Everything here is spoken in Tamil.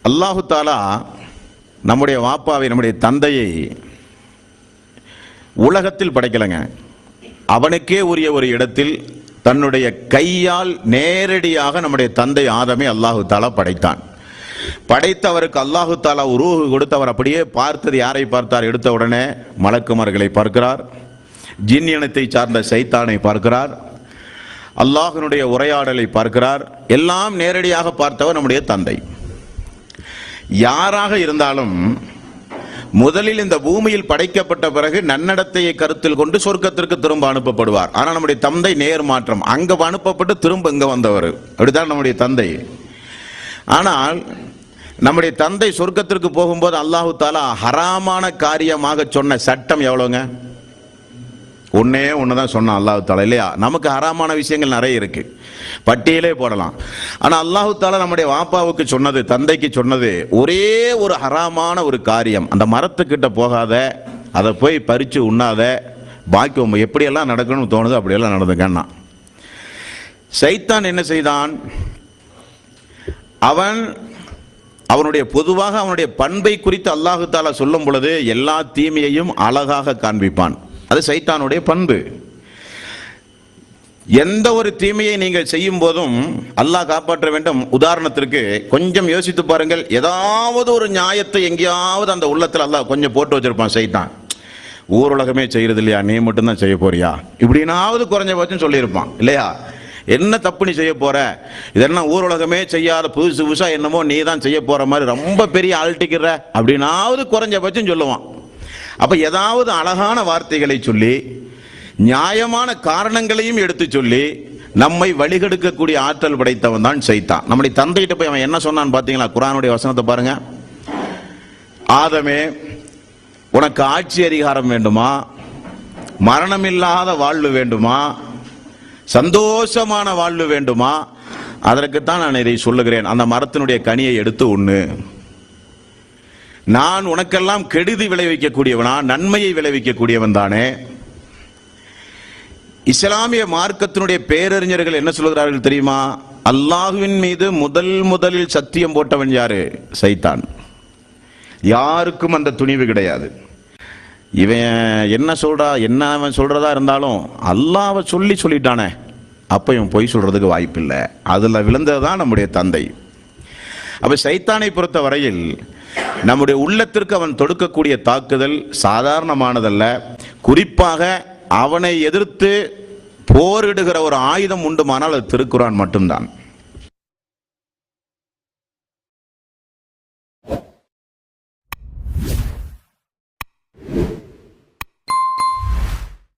அல்லாஹு தாலா நம்முடைய வாப்பாவை, நம்முடைய தந்தையை உலகத்தில் படைக்கலைங்க. அவனுக்கே உரிய ஒரு இடத்தில் தன்னுடைய கையால் நேரடியாக நம்முடைய தந்தை ஆதமை அல்லாஹு தாலா படைத்தான். படைத்தவருக்கு அல்லாஹு தாலா ரூஹ் கொடுத்து அவர் அப்படியே பார்த்தது யாரை பார்த்தார்? எடுத்த உடனே மலக்குமார்களை பார்க்கிறார், ஜின் இனத்தை சார்ந்த சைத்தானை பார்க்கிறார், அல்லாஹ்வினுடைய உரையாடலை பார்க்கிறார். எல்லாம் நேரடியாக பார்த்தவர் நம்முடைய தந்தை. யாராக இருந்தாலும் முதலில் இந்த பூமியில் படைக்கப்பட்ட பிறகு நன்னடத்தையை கருத்தில் கொண்டு சொர்க்கத்திற்கு திரும்ப அனுப்பப்படுவார். ஆனால் நம்முடைய தந்தை நேர் மாற்றம், அங்க அனுப்பப்பட்டு திரும்ப இங்க வந்தவர். அப்படித்தான் நம்முடைய தந்தை. ஆனால் நம்முடைய தந்தை சொர்க்கத்திற்கு போகும்போது அல்லாஹு தாலா ஹராமான காரியமாக சொன்ன சட்டம் எவ்வளவுங்க? ஒன்னே ஒண்ணுதான் சொன்னான் அல்லாஹு தாலா, இல்லையா? நமக்கு ஹராமான விஷயங்கள் நிறைய இருக்கு, பட்டியலே போடலாம். ஆனா அல்லாஹு தாலா நம்முடைய வாப்பாவுக்கு சொன்னது, தந்தைக்கு சொன்னது ஒரே ஒரு ஹராமான ஒரு காரியம், அந்த மரத்துக்கிட்ட போகாத, அதை போய் பறிச்சு உண்ணாத, பாக்கி எப்படியெல்லாம் நடக்கணும்னு தோணுது அப்படியெல்லாம் நடந்துக்கன்னா. சைத்தான் என்ன செய்தான்? அவனுடைய பொதுவாக அவனுடைய பண்பை குறித்து அல்லாஹு தாலா சொல்லும் பொழுது எல்லா தீமையையும் அழகாக காண்பிப்பான். அது சைத்தானுடைய பண்பு. எந்த ஒரு தீமையை நீங்கள் செய்யும் போதும் அல்லாஹ் காப்பாற்ற வேண்டும். உதாரணத்திற்கு கொஞ்சம் யோசித்து பாருங்கள், ஏதாவது ஒரு நியாயத்தை எங்கேயாவது அந்த உள்ளத்தில் அல்லாஹ் கொஞ்சம் போட்டு வச்சிருப்பான் சைத்தான். ஊருலகமே செய்யறது இல்லையா, நீ மட்டும்தான் செய்ய போறியா, இப்படினாவது குறைஞ்சபட்சம் சொல்லியிருப்பான், இல்லையா? என்ன தப்பு நீ செய்ய போற, இதெல்லாம் ஊருலகமே செய்யாத புதுசு புதுசா என்னமோ நீ தான் செய்ய போற மாதிரி ரொம்ப பெரிய அழட்டிக்கிற அப்படின்னாவது குறைஞ்சபட்சம் சொல்லுவான். அப்ப ஏதாவது அழகான வார்த்தைகளை சொல்லி நியாயமான காரணங்களையும் எடுத்து சொல்லி நம்மை வழிகெடுக்கக்கூடிய ஆற்றல் படைத்தவன் தான் சைத்தான். நம்முடைய தந்தைகிட்ட போய் அவன் என்ன சொன்னான்னு பாத்தீங்களா? குர்ஆனுடைய வசனத்தை பாருங்க. ஆதமே, உனக்கு ஆட்சி அதிகாரம் வேண்டுமா, மரணமில்லாத வாழ்வு வேண்டுமா, சந்தோஷமான வாழ்வு வேண்டுமா? அதற்குத்தான் நான் இதை சொல்லுகிறேன், அந்த மரத்தினுடைய கனியை எடுத்து உண்ணு. நான் உனக்கெல்லாம் கெடுதி விளைவிக்கக்கூடியவனா, நன்மையை விளைவிக்கக்கூடியவன் தானே. இஸ்லாமிய மார்க்கத்தினுடைய பேரறிஞர்கள் என்ன சொல்கிறார்கள் தெரியுமா? அல்லாஹ்வின் மீது முதலில் சத்தியம் போட்டவன் யாரு? சைத்தான். யாருக்கும் அந்த துணிவு கிடையாது. இவன் என்ன சொல்றா, என்ன அவன் சொல்றதா இருந்தாலும் அல்லாஹ்வை சொல்லிட்டானே, அப்ப இவன் பொய் சொல்றதுக்கு வாய்ப்பில்லை. அதுல விழுந்ததுதான் நம்முடைய தந்தை. அப்ப சைத்தானை பொறுத்த வரையில் நம்முடைய உள்ளத்திற்கு அவன் தொடுக்கக்கூடிய தாக்குதல் சாதாரணமானதல்ல. குறிப்பாக அவனை எதிர்த்து போரிடுகிற ஒரு ஆயுதம் உண்டுமானால் அது திருக்குர்ஆன் மட்டும்தான்.